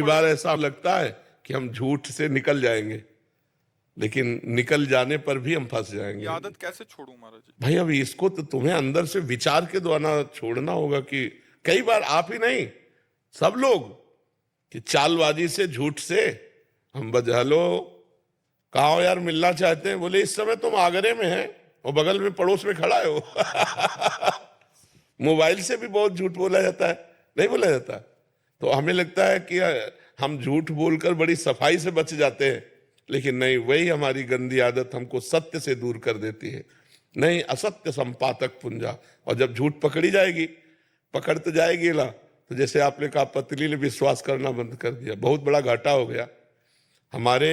कई बार ऐसा लगता है कि हम झूठ से निकल जाएंगे, लेकिन निकल जाने पर भी हम फंस जाएंगे। ये आदत कैसे छोड़ूं महाराज जी? भाई अब इसको तो तुम्हें अंदर से विचार के द्वारा छोड़ना होगा कि कई बार आप ही नहीं, सब लोग, कि चालबाजी से, झूठ से हम हेलो, कहा हो यार, मिलना चाहते हैं, बोले इस समय तुम आगरे में हैं और बगल में पड़ोस में खड़ा हो। मोबाइल से भी बहुत झूठ बोला जाता है, नहीं बोला जाता? तो हमें लगता है कि हम झूठ बोलकर बड़ी सफाई से बच जाते हैं, लेकिन नहीं, वही हमारी गंदी आदत हमको सत्य से दूर कर देती है। नहीं, असत्य संपातक पुंजा। और जब झूठ पकड़ी जाएगी, पकड़ तो जाएगी ना, तो जैसे आपने कहा पत्नी ने विश्वास करना बंद कर दिया, बहुत बड़ा घाटा हो गया। हमारे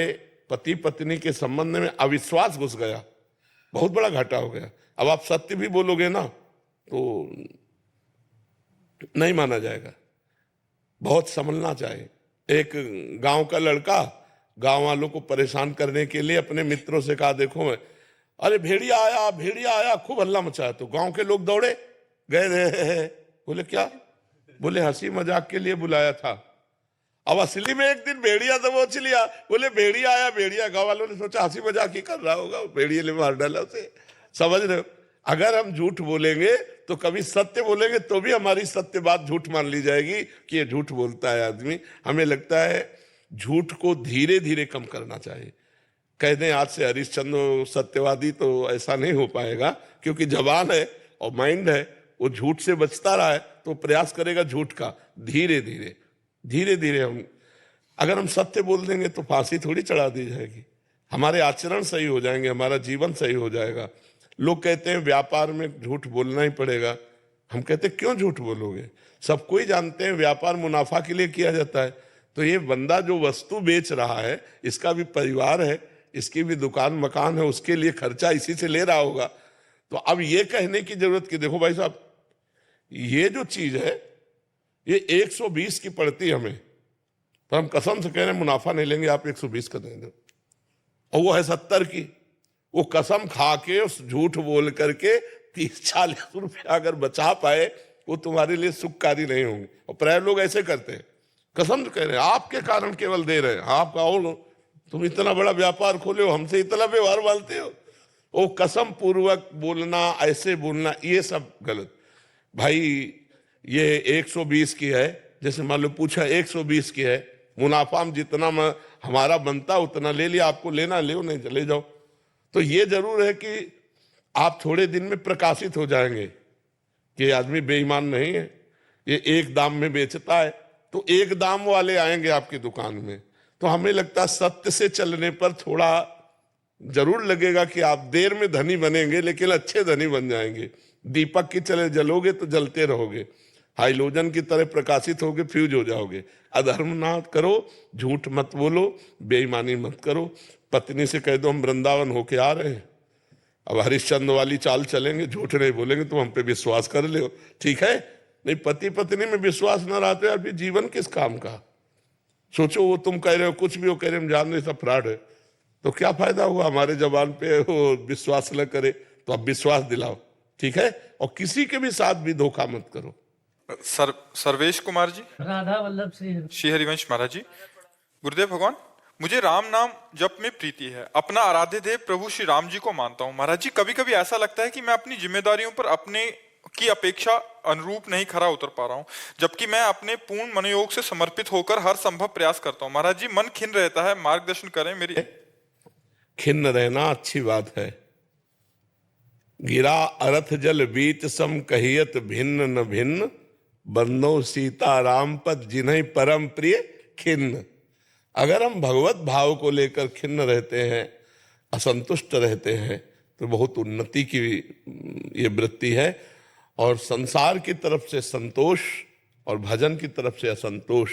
पति पत्नी के संबंध में अविश्वास घुस गया, बहुत बड़ा घाटा हो गया। अब आप सत्य भी बोलोगे ना तो नहीं माना जाएगा, बहुत संभलना चाहिए। एक गांव का लड़का गांव वालों को परेशान करने के लिए अपने मित्रों से कहा, देखो मैं, अरे भेड़िया आया, भेड़िया आया, खूब हल्ला मचाया। तो गांव के लोग दौड़े गए। बोले क्या? बोले हंसी मजाक के लिए बुलाया था। अब असली में एक दिन भेड़िया दबोच लिया। बोले भेड़िया आया, भेड़िया। गांव वालों ने सोचा हंसी मजाक ही कर रहा होगा, भेड़िए ने मार डाला उसे। समझ रहे हो? अगर हम झूठ बोलेंगे तो कभी सत्य बोलेंगे तो भी हमारी सत्य बात झूठ मान ली जाएगी कि ये झूठ बोलता है आदमी। हमें लगता है झूठ को धीरे धीरे कम करना चाहिए। कह दें आज से हरिश्चंद्र सत्यवादी, तो ऐसा नहीं हो पाएगा, क्योंकि जवान है और माइंड है, वो झूठ से बचता रहा है तो प्रयास करेगा झूठ का। धीरे धीरे धीरे धीरे अगर हम सत्य बोल देंगे तो फांसी थोड़ी चढ़ा दी जाएगी, हमारे आचरण सही हो जाएंगे, हमारा जीवन सही हो जाएगा। लोग कहते हैं व्यापार में झूठ बोलना ही पड़ेगा। हम कहते हैं क्यों झूठ बोलोगे? सबको ही जानते हैं व्यापार मुनाफा के लिए किया जाता है। तो ये बंदा जो वस्तु बेच रहा है, इसका भी परिवार है, इसकी भी दुकान मकान है, उसके लिए खर्चा इसी से ले रहा होगा। तो अब ये कहने की जरूरत कि देखो भाई साहब, ये जो चीज है ये 120 की पड़ती हमें, तो हम कसम से कह रहे हैं मुनाफा नहीं लेंगे, आप 120 का दे दो। और वो है 70 की। वो कसम खा के, उस झूठ बोल करके 30-40 रुपया अगर बचा पाए, वो तुम्हारे लिए सुखकारी नहीं होंगे। और प्राय लोग ऐसे करते हैं, कसम से कह रहे हैं आपके कारण केवल दे रहे हैं, आपका और तुम इतना बड़ा व्यापार खोले हो, हमसे इतना व्यवहार मानते हो। वो कसम पूर्वक बोलना, ऐसे बोलना, ये सब गलत। भाई ये 120 की है, जैसे मान लो पूछा 120 की है, मुनाफा हम जितना हमारा बनता उतना ले लिया, आपको लेना ले, नहीं चले जाओ। तो ये जरूर है कि आप थोड़े दिन में प्रकाशित हो जाएंगे कि आदमी बेईमान नहीं है, ये एक दाम में बेचता है, तो एक दाम वाले आएंगे आपकी दुकान में। तो हमें लगता है सत्य से चलने पर थोड़ा जरूर लगेगा कि आप देर में धनी बनेंगे, लेकिन अच्छे धनी बन जाएंगे। दीपक की तरह जलोगे तो जलते रहोगे, हाइलोजन की तरह प्रकाशित होगे, फ्यूज हो जाओगे। अधर्म ना करो, झूठ मत बोलो, बेईमानी मत करो। पत्नी से कह दो हम वृंदावन होके आ रहे हैं, अब हरिश्चंद्र वाली चाल चलेंगे, झूठ नहीं बोलेंगे, तुम हम पे विश्वास कर ले, ठीक है? नहीं, पति पत्नी में विश्वास न रहा तो यार फिर जीवन किस काम का? सोचो, वो तुम कह रहे हो कुछ भी, वो कह रहे हम जान रहे सब फ्रॉड है, तो क्या फायदा हुआ? हमारे जबान पे वो विश्वास न करे तो अब विश्वास दिलाओ, ठीक है? और किसी के भी साथ भी धोखा मत करो। सर्वेश कुमार जी, राधा वल्लभ श्री हरिवंश महाराज जी। गुरुदेव भगवान, मुझे राम नाम जप में प्रीति है, अपना आराध्य देव प्रभु श्री राम जी को मानता हूँ। महाराज जी, कभी कभी ऐसा लगता है कि मैं अपनी जिम्मेदारियों पर अपने की अपेक्षा अनुरूप नहीं खरा उतर पा रहा हूँ, जबकि मैं अपने पूर्ण मनोयोग से समर्पित होकर हर संभव प्रयास करता हूँ। महाराज जी, मन खिन्न रहता है, मार्गदर्शन करें मेरी। खिन्न रहना अच्छी बात है। गिरा अरथ जल बीच सम कहियत भिन्न न भिन्न, बंदो सीता राम पद जिन्हें परम प्रिय खिन्न। अगर हम भगवत भाव को लेकर खिन्न रहते हैं, असंतुष्ट रहते हैं, तो बहुत उन्नति की ये वृत्ति है। और संसार की तरफ से संतोष और भजन की तरफ से असंतोष,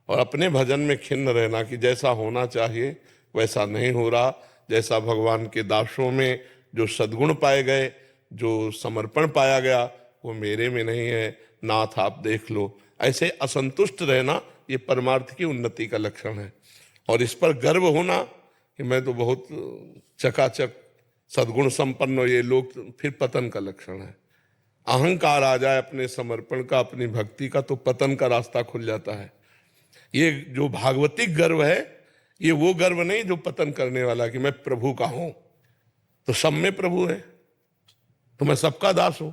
और अपने भजन में खिन्न रहना कि जैसा होना चाहिए वैसा नहीं हो रहा, जैसा भगवान के दासों में जो सद्गुण पाए गए, जो समर्पण पाया गया, वो मेरे में नहीं है, नाथ आप देख लो। ऐसे असंतुष्ट रहना ये परमार्थ की उन्नति का लक्षण है। और इस पर गर्व होना कि मैं तो बहुत चकाचक सद्गुण संपन्न हो, ये लोग, फिर पतन का लक्षण है। अहंकार आ जाए अपने समर्पण का, अपनी भक्ति का, तो पतन का रास्ता खुल जाता है। ये जो भागवतिक गर्व है, ये वो गर्व नहीं जो पतन करने वाला कि मैं प्रभु का हूं, तो सब में प्रभु है, तो मैं सबका दास हूं।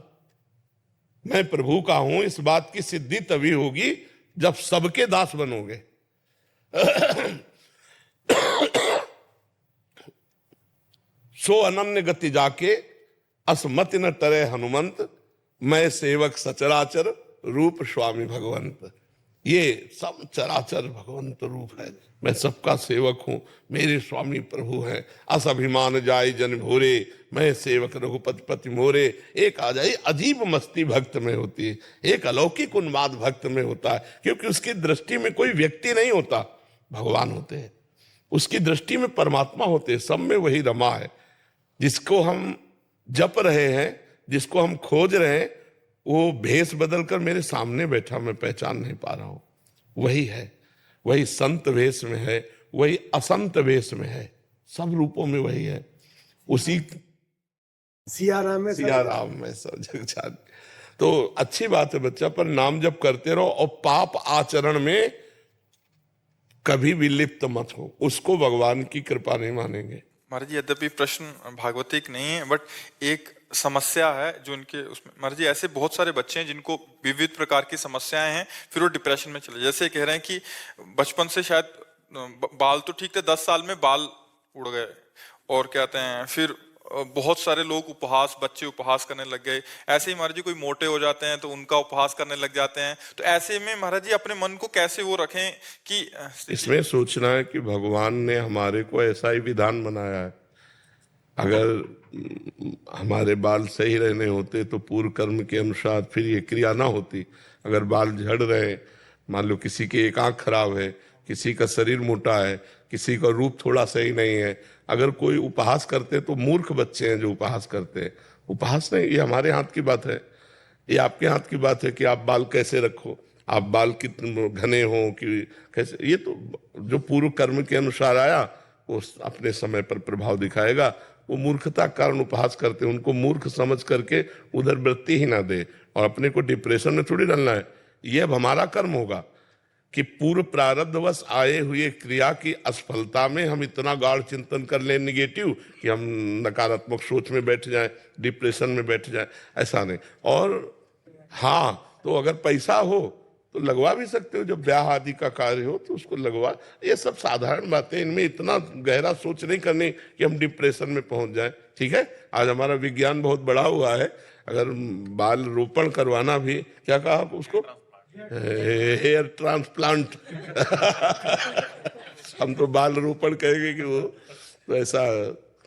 मैं प्रभु का हूं, इस बात की सिद्धि तभी होगी जब सबके दास बनोगे। सो अनन्य गति जाके असमति न टरे हनुमंत, मैं सेवक सचराचर रूप स्वामी भगवंत। ये सब चराचर भगवंत रूप है, मैं सबका सेवक हूं, मेरे स्वामी प्रभु हैं। अस अभिमान जाय जन भोरे, मैं सेवक रघुपति पति मोरे। एक आ जाए अजीब मस्ती भक्त में होती है, एक अलौकिक उन्माद भक्त में होता है, क्योंकि उसकी दृष्टि में कोई व्यक्ति नहीं होता, भगवान होते हैं। उसकी दृष्टि में परमात्मा होते हैं, सब में वही रमा है। जिसको हम जप रहे हैं, जिसको हम खोज रहे हैं, वो भेष बदलकर मेरे सामने बैठा, मैं पहचान नहीं पा रहा हूं। वही है, वही संत वेश में है, वही असंत वेश में है, सब रूपों में वही है। उसी सिया राम में सब जग जान। तो अच्छी बात है बच्चा, पर नाम जप करते रहो और पाप आचरण में कभी भी लिप्त मत हो, उसको भगवान की कृपा नहीं मानेंगे। महाराज जी, यद्यपि प्रश्न भागवतिक नहीं है, बट एक समस्या है जो उनके उसमें, महाराज जी ऐसे बहुत सारे बच्चे हैं जिनको विविध प्रकार की समस्याएं हैं, फिर वो डिप्रेशन में चले। जैसे कह रहे हैं कि बचपन से शायद बाल तो ठीक थे, 10 साल में बाल उड़ गए, और कहते हैं फिर बहुत सारे लोग बच्चे उपहास करने लग गए। ऐसे ही महाराज जी कोई मोटे हो जाते हैं तो उनका उपहास करने लग जाते हैं। तो ऐसे में महाराज जी अपने मन को कैसे वो रखें कि इसमें सोचना है कि भगवान ने हमारे को ऐसा ही विधान बनाया है। अगर हमारे बाल सही रहने होते तो पूर्व कर्म के अनुसार फिर ये क्रिया ना होती। अगर बाल झड़ रहे, मान लो किसी की एक आंख खराब है, किसी का शरीर मोटा है, किसी का रूप थोड़ा सही नहीं है, अगर कोई उपहास करते तो मूर्ख बच्चे हैं जो उपहास करते हैं। उपहास नहीं, ये हमारे हाथ की बात है, ये आपके हाथ की बात है कि आप बाल कैसे रखो, आप बाल कितने घने हो कि कैसे। ये तो जो पूर्व कर्म के अनुसार आया वो अपने समय पर प्रभाव दिखाएगा। वो मूर्खता के कारण उपहास करते हैं, उनको मूर्ख समझ करके उधर वृत्ति ही ना दे, और अपने को डिप्रेशन में थोड़ी डालना है। ये अब हमारा कर्म होगा कि पूर्व प्रारब्धवश आए हुए क्रिया की असफलता में हम इतना गाढ़ चिंतन कर लें निगेटिव कि हम नकारात्मक सोच में बैठ जाएं, डिप्रेशन में बैठ जाएं, ऐसा नहीं। और हाँ, तो अगर पैसा हो तो लगवा भी सकते हो, जब ब्याह आदि का कार्य हो तो उसको लगवा। ये सब साधारण बातें, इनमें इतना गहरा सोच नहीं करनी कि हम डिप्रेशन में पहुंच जाएं। ठीक है, आज हमारा विज्ञान बहुत बड़ा हुआ है, अगर बाल रोपण करवाना भी, क्या कहा आप उसको, हेयर ट्रांसप्लांट हम तो बाल रोपण कहेंगे कि वो तो ऐसा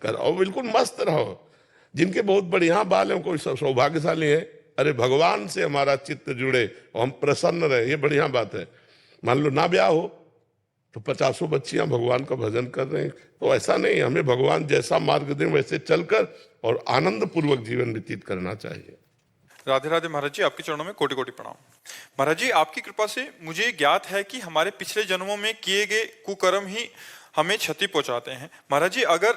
कराओ, बिल्कुल मस्त रहो। जिनके बहुत बढ़िया बाल हैं, कोई सौभाग्यशाली है। अरे भगवान से हमारा चित्त जुड़े और हम प्रसन्न रहे, ये बढ़िया बात है। मान लो ना ब्याह हो तो 50 बच्चियां भगवान का भजन कर रहे हैं, तो ऐसा नहीं, हमें भगवान जैसा मार्ग दें वैसे चलकर और आनंद पूर्वक जीवन व्यतीत करना चाहिए। राधे राधे महाराज जी, आपके चरणों में कोटि कोटि प्रणाम। महाराज जी, आपकी कृपा से मुझे ज्ञात है कि हमारे पिछले जन्मों में किए गए कुकर्म ही हमें क्षति पहुंचाते हैं। महाराज जी, अगर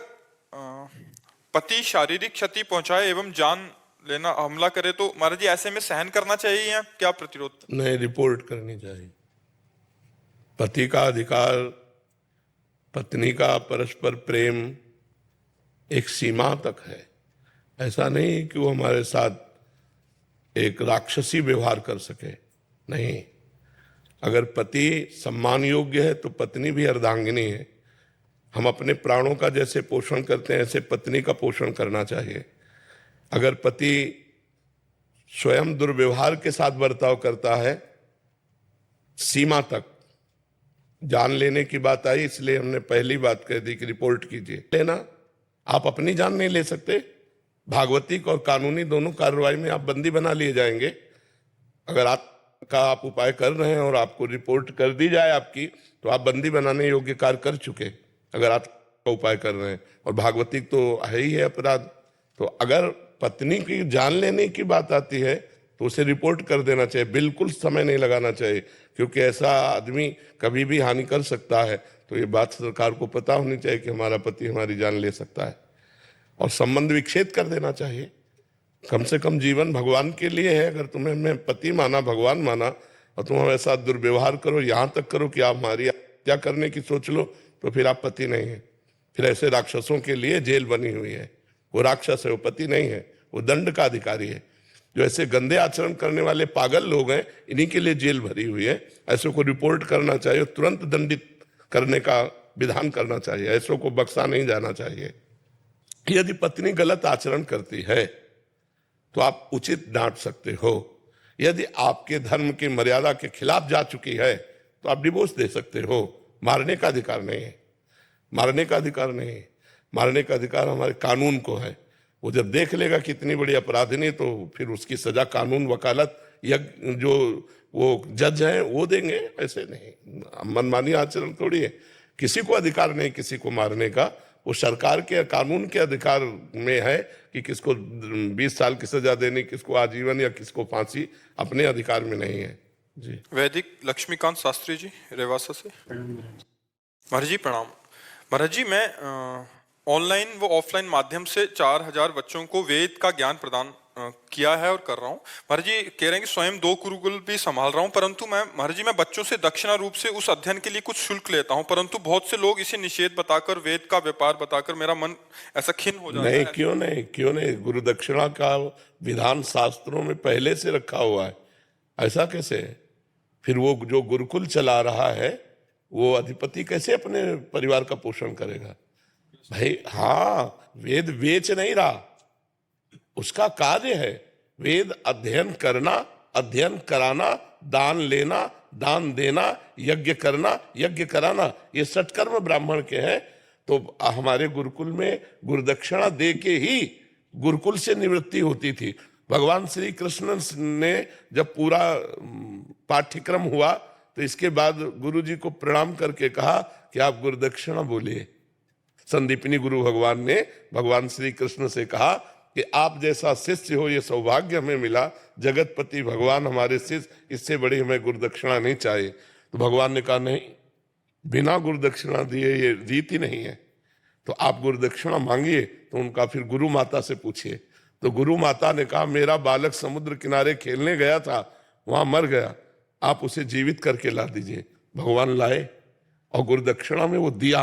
पति शारीरिक क्षति पहुंचाए एवं जान लेना हमला करे तो महाराज जी ऐसे में सहन करना चाहिए या क्या प्रतिरोध? नहीं, रिपोर्ट करनी चाहिए। पति का अधिकार, पत्नी का परस्पर प्रेम एक सीमा तक है। ऐसा नहीं कि वो हमारे साथ एक राक्षसी व्यवहार कर सके, नहीं। अगर पति सम्मान योग्य है तो पत्नी भी अर्धांगिनी है। हम अपने प्राणों का जैसे पोषण करते हैं ऐसे पत्नी का पोषण करना चाहिए। अगर पति स्वयं दुर्व्यवहार के साथ बर्ताव करता है, सीमा तक, जान लेने की बात आई इसलिए हमने पहली बात कह दी कि रिपोर्ट कीजिए। लेना, आप अपनी जान नहीं ले सकते, भागवतिक और कानूनी दोनों कार्रवाई में आप बंदी बना लिए जाएंगे। अगर आप उपाय कर रहे हैं और आपको रिपोर्ट कर दी जाए आपकी, तो आप बंदी बनाने योग्य कार्य कर चुके, अगर आप उपाय कर रहे हैं। और भागवतिक तो है ही है अपराध। तो अगर पत्नी की जान लेने की बात आती है तो उसे रिपोर्ट कर देना चाहिए, बिल्कुल समय नहीं लगाना चाहिए, क्योंकि ऐसा आदमी कभी भी हानि कर सकता है। तो ये बात सरकार को पता होनी चाहिए कि हमारा पति हमारी जान ले सकता है, और संबंध विच्छेद कर देना चाहिए। कम से कम जीवन भगवान के लिए है। अगर तुम्हें मैं पति माना, भगवान माना, और तुम हमारे साथ दुर्व्यवहार करो, यहाँ तक करो कि आप हमारी हत्या करने की सोच लो, तो फिर आप पति नहीं है। फिर ऐसे राक्षसों के लिए जेल बनी हुई है। वो राक्षस है, वो पति नहीं है, वो दंड का अधिकारी है। जो ऐसे गंदे आचरण करने वाले पागल लोग हैं, इन्हीं के लिए जेल भरी हुई है। ऐसों को रिपोर्ट करना चाहिए, तुरंत दंडित करने का विधान करना चाहिए, ऐसों को बख्शा नहीं जाना चाहिए। यदि पत्नी गलत आचरण करती है तो आप उचित डांट सकते हो। यदि आपके धर्म की मर्यादा के खिलाफ जा चुकी है तो आप डिवोर्स दे सकते हो। मारने का अधिकार नहीं है, मारने का अधिकार नहीं है। मारने का अधिकार हमारे कानून को है। वो जब देख लेगा कि इतनी बड़ी अपराधिनी, तो फिर उसकी सजा कानून, वकालत या जो वो जज हैं वो देंगे। ऐसे नहीं, मनमानी आचरण थोड़ी है। किसी को अधिकार नहीं किसी को मारने का। वो सरकार के कानून के अधिकार में है कि किसको 20 साल की सजा देनी, किसको आजीवन या किसको फांसी, अपने अधिकार में नहीं है। जी। वैदिक लक्ष्मीकांत शास्त्री जी, रेवासा से। महाराज जी प्रणाम। महाराज जी, मैं ऑनलाइन व ऑफलाइन माध्यम से 4000 बच्चों को वेद का ज्ञान प्रदान किया है और कर रहा हूँ। महाराज जी कह रहे हैं कि स्वयं 2 गुरुकुल भी संभाल रहा हूँ, परंतु महाराज जी मैं बच्चों से दक्षिणा रूप से उस अध्ययन के लिए कुछ शुल्क लेता हूँ, परंतु बहुत से लोग इसे निषेध बताकर, वेद का व्यापार बताकर मेरा मन ऐसा खिन्न हो जाता है। नहीं, क्यों नहीं, गुरु दक्षिणा का विधान शास्त्रों में पहले से रखा हुआ है। ऐसा कैसे है? फिर वो जो गुरुकुल चला रहा है वो अधिपति कैसे अपने परिवार का पोषण करेगा? भाई हाँ, वेद बेच नहीं रहा, उसका कार्य है वेद अध्ययन करना, अध्ययन कराना, दान लेना, दान देना, यज्ञ करना, यज्ञ कराना, ये सत्कर्म ब्राह्मण के हैं। तो हमारे गुरुकुल में गुरुदक्षिणा दे के ही गुरुकुल से निवृत्ति होती थी। भगवान श्री कृष्ण ने जब पूरा पाठ्यक्रम हुआ तो इसके बाद गुरु जी को प्रणाम करके कहा कि आप गुरुदक्षिणा बोलिए। संदीपनी गुरु भगवान ने भगवान श्री कृष्ण से कहा कि आप जैसा शिष्य हो, ये सौभाग्य हमें मिला, जगतपति भगवान हमारे शिष्य, इससे बड़ी हमें गुरुदक्षिणा नहीं चाहिए। तो भगवान ने कहा नहीं, बिना गुरुदक्षिणा दिए ये रीति नहीं है, तो आप गुरुदक्षिणा मांगिए। तो उनका फिर गुरु माता से पूछिए। तो गुरु माता ने कहा मेरा बालक समुद्र किनारे खेलने गया था, वहां मर गया, आप उसे जीवित करके ला दीजिए। भगवान लाए और गुरुदक्षिणा में वो दिया,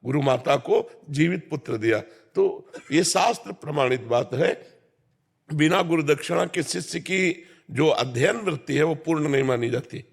गुरु माता को जीवित पुत्र दिया। तो ये शास्त्र प्रमाणित बात है। बिना गुरुदक्षिणा के शिष्य की जो अध्ययन वृत्ति है वो पूर्ण नहीं मानी जाती।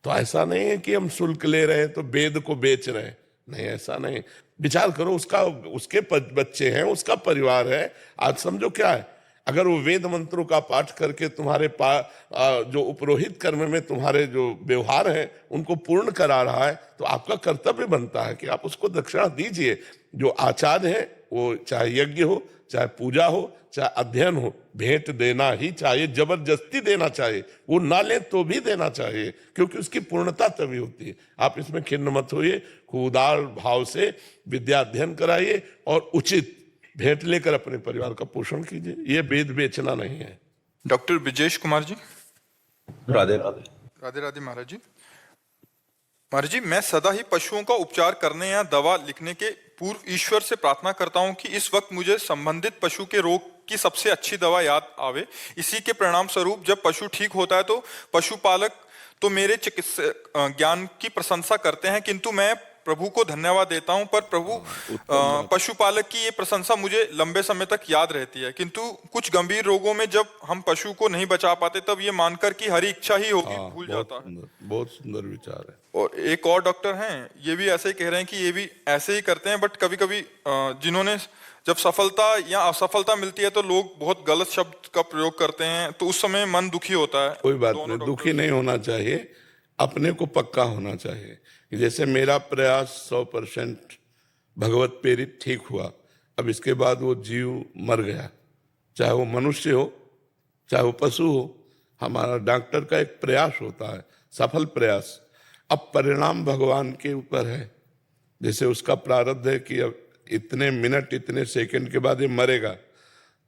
तो ऐसा नहीं है कि हम शुल्क ले रहे हैं तो वेद को बेच रहे हैं, नहीं, ऐसा नहीं। विचार करो, उसके बच्चे हैं, उसका परिवार है। आज समझो क्या है, अगर वो वेद मंत्रों का पाठ करके तुम्हारे जो उपरोहित कर्म में तुम्हारे जो व्यवहार है उनको पूर्ण करा रहा है, तो आपका कर्तव्य बनता है कि आप उसको दक्षिणा दीजिए। जो आचार्य है वो चाहे यज्ञ हो, चाहे पूजा हो, चाहे अध्ययन हो, भेंट देना ही चाहिए, जबरदस्ती देना चाहिए। वो ना ले तो भी देना चाहिए, क्योंकि उसकी पूर्णता तभी होती है। आप इसमें खिन्न मत होइए, उदार भाव से विद्या अध्ययन कराइए और उचित भेंट लेकर अपने परिवार का पोषण कीजिए। ये वेद बेचना नहीं है। डॉक्टर ब्रिजेश कुमार जी। राधे राधे। राधे राधे महाराज जी। महाराज जी, मैं सदा ही पशुओं का उपचार करने या दवा लिखने के पूर्व ईश्वर से प्रार्थना करता हूं कि इस वक्त मुझे संबंधित पशु के रोग की सबसे अच्छी दवा याद आवे। इसी के परिणाम स्वरूप जब पशु ठीक होता है तो पशुपालक तो मेरे चिकित्सा ज्ञान की प्रशंसा करते हैं, किंतु मैं प्रभु को धन्यवाद देता हूं, पर प्रभु पशुपालक की ये प्रशंसा मुझे लंबे समय तक याद रहती है। किंतु कुछ गंभीर रोगों में जब हम पशु को नहीं बचा पाते तब ये मानकर कि हरि इच्छा ही होगी भूल जाता है। बहुत सुंदर विचार है। और एक और डॉक्टर हैं, ये भी ऐसे ही कह रहे हैं कि ये भी ऐसे ही करते हैं, बट कभी कभी जिन्होंने जब सफलता या असफलता मिलती है तो लोग बहुत गलत शब्द का प्रयोग करते हैं, तो उस समय मन दुखी होता है। कोई बात नहीं, दुखी नहीं होना चाहिए, अपने को पक्का होना चाहिए। जैसे मेरा प्रयास 100% भगवत प्रेरित ठीक हुआ, अब इसके बाद वो जीव मर गया, चाहे वो मनुष्य हो चाहे वो पशु हो, हमारा डॉक्टर का एक प्रयास होता है, सफल प्रयास। अब परिणाम भगवान के ऊपर है। जैसे उसका प्रारब्ध है कि अब इतने मिनट इतने सेकंड के बाद ये मरेगा,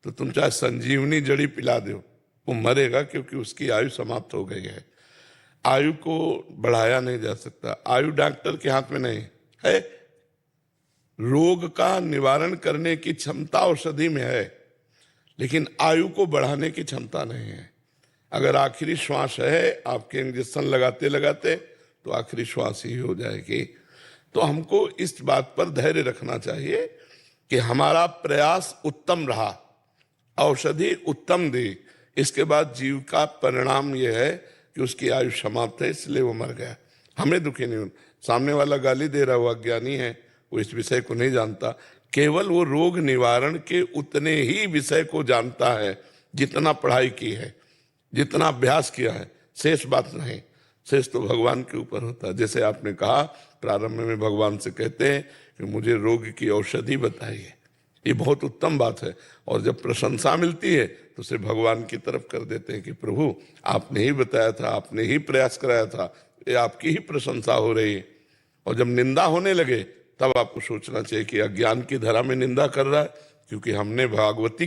तो तुम चाहे संजीवनी जड़ी पिला दो, वो मरेगा, क्योंकि उसकी आयु समाप्त हो गई है। आयु को बढ़ाया नहीं जा सकता, आयु डॉक्टर के हाथ में नहीं है। रोग का निवारण करने की क्षमता औषधि में है, लेकिन आयु को बढ़ाने की क्षमता नहीं है। अगर आखिरी श्वास है, आपके इंजेक्शन लगाते लगाते तो आखिरी श्वास ही हो जाएगी। तो हमको इस बात पर धैर्य रखना चाहिए कि हमारा प्रयास उत्तम रहा, औषधि उत्तम दी, इसके बाद जीव का परिणाम यह है कि उसकी आयु समाप्त है, इसलिए वो मर गया। हमें दुखी नहीं होना। सामने वाला गाली दे रहा, वो अज्ञानी है, वो इस विषय को नहीं जानता, केवल वो रोग निवारण के उतने ही विषय को जानता है जितना पढ़ाई की है, जितना अभ्यास किया है, शेष बात नहीं। शेष तो भगवान के ऊपर होता है। जैसे आपने कहा, प्रारंभ में भगवान से कहते हैं कि मुझे रोग की औषधि बताइए, ये बहुत उत्तम बात है। और जब प्रशंसा मिलती है तो उसे भगवान की तरफ कर देते हैं कि प्रभु आपने ही बताया था, आपने ही प्रयास कराया था, ये आपकी ही प्रशंसा हो रही है। और जब निंदा होने लगे तब आपको सोचना चाहिए कि अज्ञान की धरा में निंदा कर रहा है, क्योंकि हमने भागवती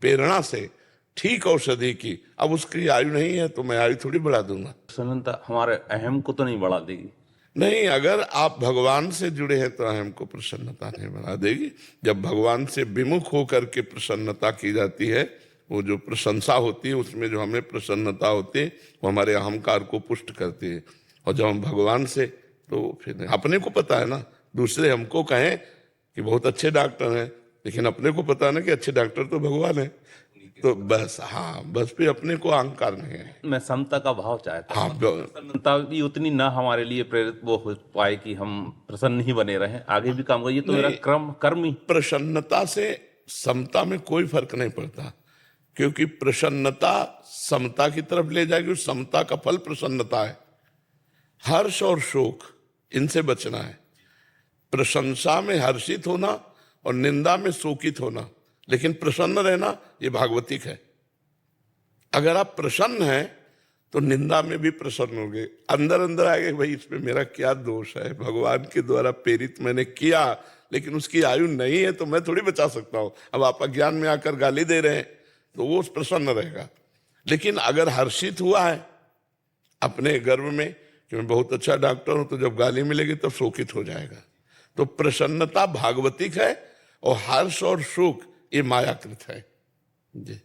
प्रेरणा से ठीक औषधि की। अब उसकी आयु नहीं है तो मैं आयु थोड़ी बढ़ा दूंगा। प्रसन्नता हमारे अहम को तो नहीं बढ़ा देगी। नहीं, अगर आप भगवान से जुड़े हैं तो अहम को प्रसन्नता नहीं बढ़ा देगी। जब भगवान से विमुख होकर के प्रसन्नता की जाती है, वो जो प्रशंसा होती है उसमें जो हमें प्रसन्नता होती है वो हमारे अहंकार को पुष्ट करती है। और जब हम भगवान से, तो फिर अपने को पता है ना, दूसरे हमको कहें कि बहुत अच्छे डॉक्टर हैं, लेकिन अपने को पता है ना कि अच्छे डॉक्टर तो भगवान है। तो बस, हाँ, बस फिर अपने को अहंकार नहीं है। मैं समता का भाव चाहता हूँ। हाँ, प्रसन्नता भी उतनी ना हमारे लिए प्रेरित वो हो पाए कि हम प्रसन्न ही बने रहें, आगे भी काम करिए। तो मेरा कर्म ही। प्रसन्नता से समता में कोई फर्क नहीं पड़ता, क्योंकि प्रसन्नता समता की तरफ ले जाएगी। समता का फल प्रसन्नता है। हर्ष और शोक, इनसे बचना है। प्रशंसा में हर्षित होना और निंदा में शोकित होना, लेकिन प्रसन्न रहना, ये भागवतिक है। अगर आप प्रसन्न हैं तो निंदा में भी प्रसन्न होंगे। अंदर अंदर आएंगे, भाई इसमें मेरा क्या दोष है, भगवान के द्वारा प्रेरित मैंने किया, लेकिन उसकी आयु नहीं है तो मैं थोड़ी बचा सकता हूं। अब आप अज्ञान में आकर गाली दे रहे हैं तो वो प्रसन्न रहेगा। लेकिन अगर हर्षित हुआ है अपने गर्व में कि मैं बहुत अच्छा डॉक्टर हूं, तो जब गाली मिलेगी तब शोकित हो जाएगा। तो प्रसन्नता भागवतिक है और हर्ष और शोक ये मायाकृत है। जी।